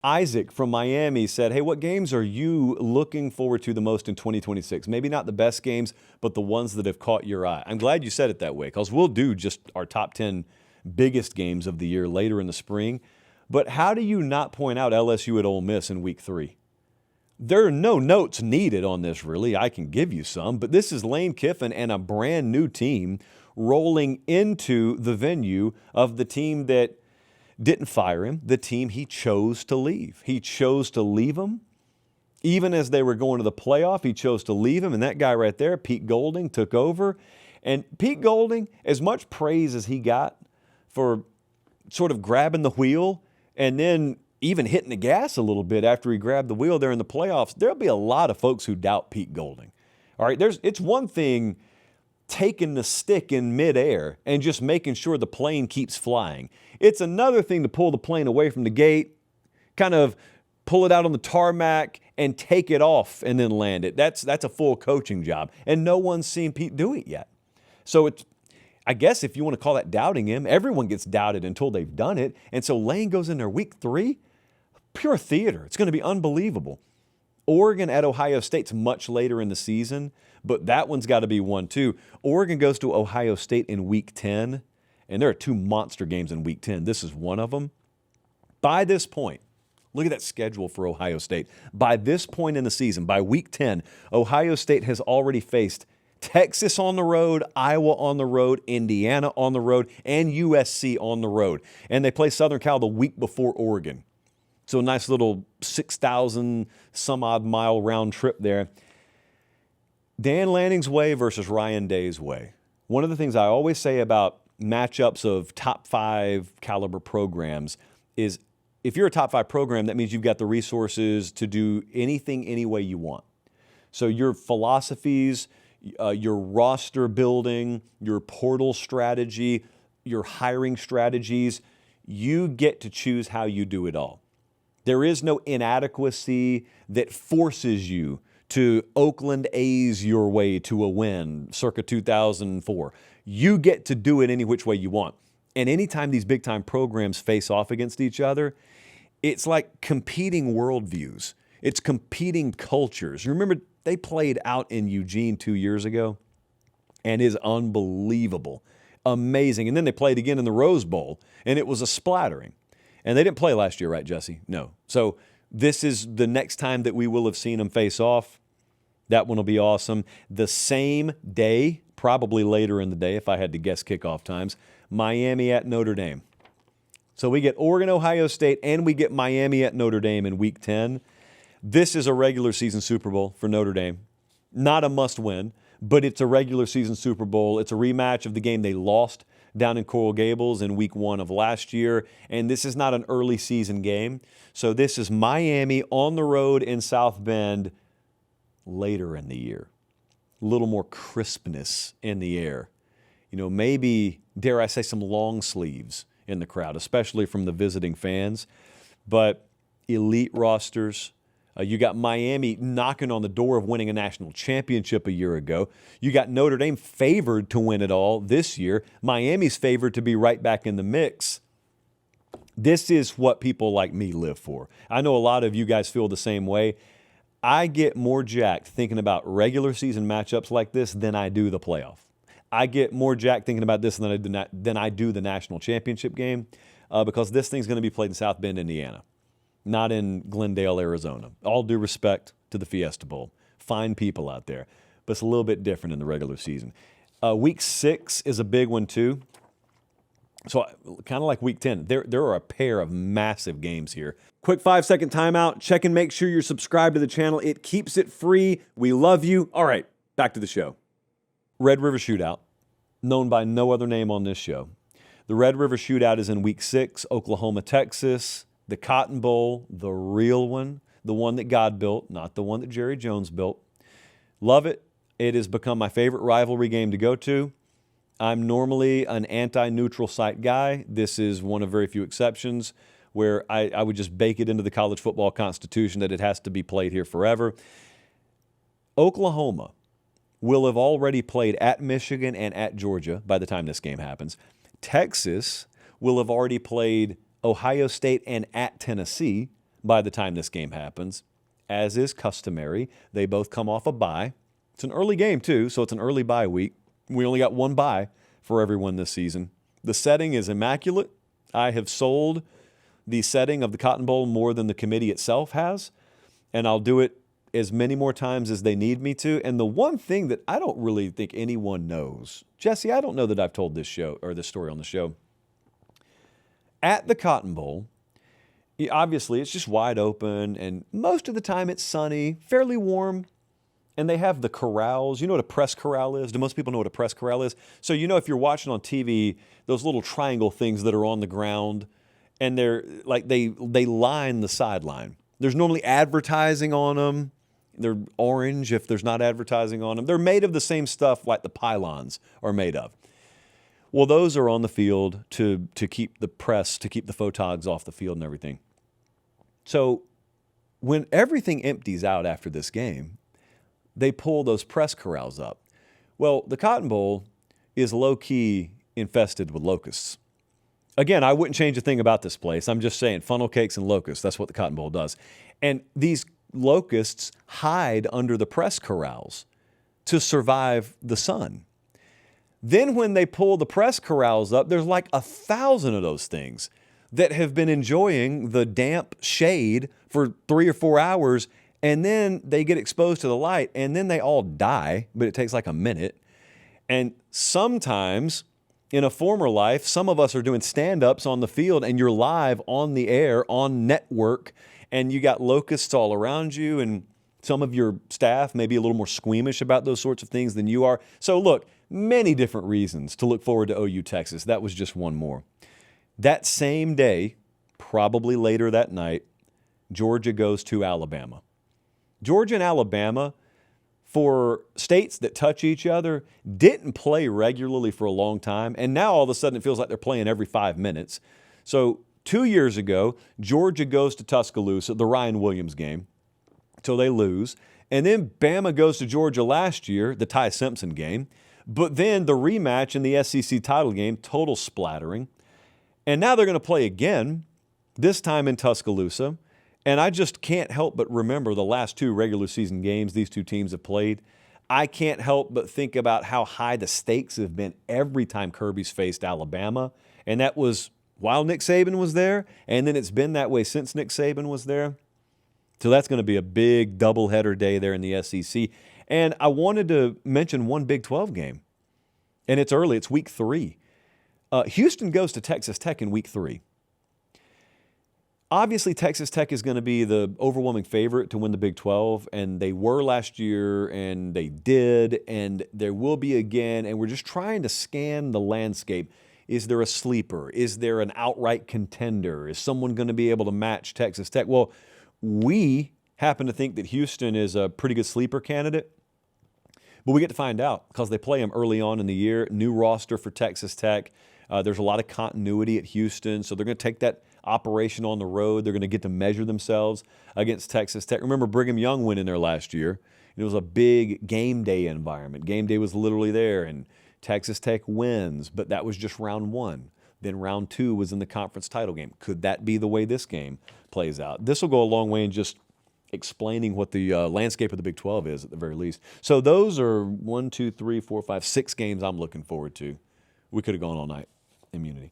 Isaac from Miami said, hey, what games are you looking forward to the most in 2026? Maybe not the best games, but the ones that have caught your eye. I'm glad you said it that way, because we'll do just our top 10 biggest games of the year later in the spring. But how do you not point out LSU at Ole Miss in week 3? There are no notes needed on this, really. I can give you some, but this is Lane Kiffin and a brand new team rolling into the venue of the team that didn't fire him, the team he chose to leave. He chose to leave them. Even as they were going to the playoff, he chose to leave him. And that guy right there, Pete Golding, took over. And Pete Golding, as much praise as he got for sort of grabbing the wheel and then even hitting the gas a little bit after he grabbed the wheel there in the playoffs, there'll be a lot of folks who doubt Pete Golding. All right, it's one thing taking the stick in midair and just making sure the plane keeps flying. It's another thing to pull the plane away from the gate, kind of pull it out on the tarmac and take it off and then land it. That's a full coaching job. And no one's seen Pete do it yet. So I guess if you want to call that doubting him, everyone gets doubted until they've done it. And so Lane goes in there week 3, pure theater. It's going to be unbelievable. Oregon at Ohio State's much later in the season, but that one's got to be one too. Oregon goes to Ohio State in week 10, and there are 2 monster games in week 10. This is one of them. By this point, look at that schedule for Ohio State. By this point in the season, by week 10, Ohio State has already faced Texas on the road, Iowa on the road, Indiana on the road, and USC on the road. And they play Southern Cal the week before Oregon. So a nice little 6,000 some odd mile round trip there. Dan Lanning's way versus Ryan Day's way. One of the things I always say about matchups of top 5 caliber programs is if you're a top 5 program, that means you've got the resources to do anything any way you want. So your philosophies, your roster building, your portal strategy, your hiring strategies, you get to choose how you do it all. There is no inadequacy that forces you to Oakland A's your way to a win circa 2004. You get to do it any which way you want. And anytime these big-time programs face off against each other, it's like competing worldviews. It's competing cultures. Remember, they played out in Eugene 2 years ago, and is unbelievable, amazing. And then they played again in the Rose Bowl, and it was a splattering. And they didn't play last year, right, Jesse? No. So this is the next time that we will have seen them face off. That one will be awesome. The same day, probably later in the day, if I had to guess kickoff times, Miami at Notre Dame. So we get Oregon, Ohio State, and we get Miami at Notre Dame in week 10. This is a regular season Super Bowl for Notre Dame. Not a must-win, but it's a regular season Super Bowl. It's a rematch of the game they lost down in Coral Gables in week 1 of last year. And this is not an early season game. So this is Miami on the road in South Bend later in the year. A little more crispness in the air. You know, maybe, dare I say, some long sleeves in the crowd, especially from the visiting fans. But elite rosters. You got Miami knocking on the door of winning a national championship a year ago. You got Notre Dame favored to win it all this year. Miami's favored to be right back in the mix. This is what people like me live for. I know a lot of you guys feel the same way. I get more jacked thinking about regular season matchups like this than I do the playoff. I get more jacked thinking about this than I do the national championship game because this thing's going to be played in South Bend, Indiana, not in Glendale, Arizona. All due respect to the Fiesta Bowl. Fine people out there, but it's a little bit different in the regular season. Week 6 is a big one too. So kind of like week 10, there are a pair of massive games here. Quick 5-second timeout. Check and make sure you're subscribed to the channel. It keeps it free. We love you. All right, back to the show. Red River Shootout, known by no other name on this show. The Red River Shootout is in week 6, Oklahoma, Texas. The Cotton Bowl, the real one, the one that God built, not the one that Jerry Jones built. Love it. It has become my favorite rivalry game to go to. I'm normally an anti-neutral site guy. This is one of very few exceptions where I would just bake it into the college football constitution that it has to be played here forever. Oklahoma will have already played at Michigan and at Georgia by the time this game happens. Texas will have already played Ohio State and at Tennessee by the time this game happens. As is customary, they both come off a bye. It's an early game, too, so it's an early bye week. We only got one bye for everyone this season. The setting is immaculate. I have sold the setting of the Cotton Bowl more than the committee itself has, and I'll do it as many more times as they need me to. And the one thing that I don't really think anyone knows, Jesse, I don't know that I've told this story on the show. At the Cotton Bowl, obviously it's just wide open, and most of the time it's sunny, fairly warm, and they have the corrals. You know what a press corral is? Do most people know what a press corral is? So if you're watching on TV, those little triangle things that are on the ground, and they're like they line the sideline. There's normally advertising on them. They're orange if there's not advertising on them. They're made of the same stuff like the pylons are made of. Well, those are on the field to keep the press, to keep the photogs off the field and everything. So when everything empties out after this game, they pull those press corrals up. Well, the Cotton Bowl is low-key infested with locusts. Again, I wouldn't change a thing about this place. I'm just saying funnel cakes and locusts. That's what the Cotton Bowl does. And these locusts hide under the press corrals to survive the sun. Then when they pull the press corrals up, there's like 1,000 of those things that have been enjoying the damp shade for 3 or 4 hours, and then they get exposed to the light, and then they all die, but it takes like a minute. And sometimes, in a former life, some of us are doing stand-ups on the field, and you're live on the air, on network, and you got locusts all around you, and some of your staff may be a little more squeamish about those sorts of things than you are. So look, many different reasons to look forward to OU Texas. That was just one more. That same day, probably later that night, Georgia goes to Alabama. Georgia and Alabama, for states that touch each other, didn't play regularly for a long time, and now all of a sudden it feels like they're playing every 5 minutes. So 2 years ago, Georgia goes to Tuscaloosa, the Ryan Williams game, till they lose. And then Bama goes to Georgia last year, the Ty Simpson game. But then the rematch in the SEC title game, total splattering. And now they're going to play again, this time in Tuscaloosa. And I just can't help but remember the last 2 regular season games these two teams have played. I can't help but think about how high the stakes have been every time Kirby's faced Alabama. And that was while Nick Saban was there, and then it's been that way since Nick Saban was there. So that's going to be a big doubleheader day there in the SEC. And I wanted to mention one Big 12 game, and it's early. It's week 3. Houston goes to Texas Tech in week 3. Obviously, Texas Tech is going to be the overwhelming favorite to win the Big 12, and they were last year, and they did, and there will be again, and we're just trying to scan the landscape. Is there a sleeper? Is there an outright contender? Is someone going to be able to match Texas Tech? Well, we happen to think that Houston is a pretty good sleeper candidate, but we get to find out because they play them early on in the year. New roster for Texas Tech. There's a lot of continuity at Houston, so they're going to take that operation on the road. They're going to get to measure themselves against Texas Tech. Remember, Brigham Young went in there last year. It was a big game day environment. Game day was literally there, and Texas Tech wins, but that was just round 1. Then round 2 was in the conference title game. Could that be the way this game plays out? This will go a long way in just explaining what the landscape of the Big 12 is at the very least. So those are 1, 2, 3, 4, 5, 6 games I'm looking forward to. We could have gone all night. Immunity.